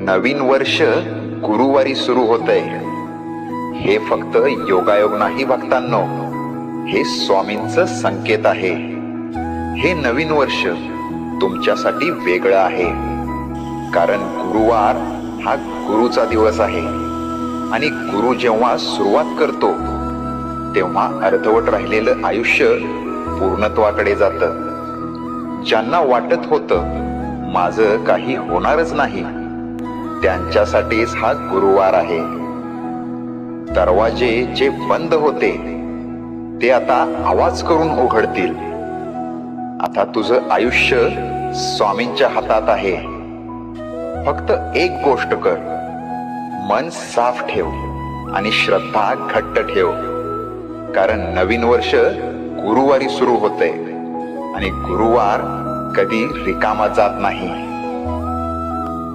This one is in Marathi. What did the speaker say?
नवीन वर्ष गुरुवारी सुरू होतंय. हे फक्त योगायोग नाही भक्तांनो, हे स्वामींचं संकेत आहे. हे नवीन वर्ष तुमच्यासाठी वेगळं आहे, कारण गुरुवार हा गुरुचा दिवस आहे. आणि गुरु जेव्हा सुरुवात करतो तेव्हा अर्धवट राहिलेलं आयुष्य पूर्णत्वाकडे जातं. ज्यांना वाटत होतं माझं काही होणारच नाही, त्यांच्यासाठीच हा गुरुवार आहे. दरवाजे जे बंद होते ते आता आवाज करून उघडतील. आता तुझं आयुष्य स्वामींच्या हातात आहे. फक्त एक गोष्ट कर, मन साफ ठेव आणि श्रद्धा घट्ट ठेव, कारण नवीन वर्ष गुरुवारी सुरू होतंय आणि गुरुवार कधी रिकामा जात नाही.